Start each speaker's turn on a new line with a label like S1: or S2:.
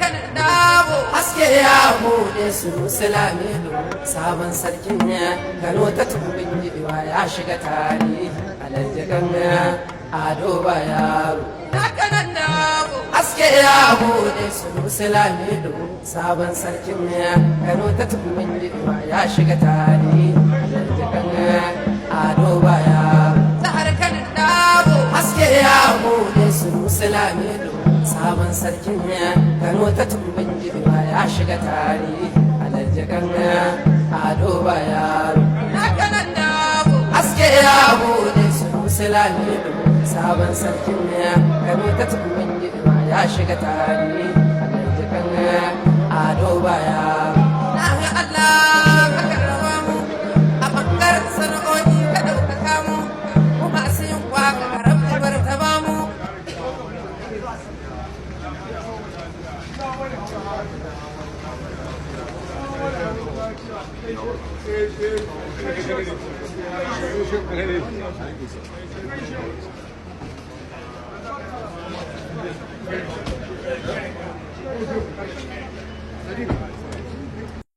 S1: kanin dabo haske ya bude su Sulamido sabon sarkin Kano ta tumbin giwa ya shiga tarihi alhajikan Ado Bayero na kanin dabo haske ya bude su Sulamido sabon sarkin Kano ta tumbin giwa ya shiga tarihi alhajikan Ado Bayero zahar kanin dabo haske ya bude su Sulamido sabon sarkin Kano ta tumbin giwa ya shiga tarihi alhajikan Ado Bayero na kanan dabo haske ya bude su Sulamido sabon sarkin Kano ta tumbin giwa ya shiga tarihi alhajikan Ado Bayero na Allah ka karrama mu a bangaren sana'o'i ka ɗaukaka mu kuma su yin kwaka karabta bar ta ba mu
S2: Thank you.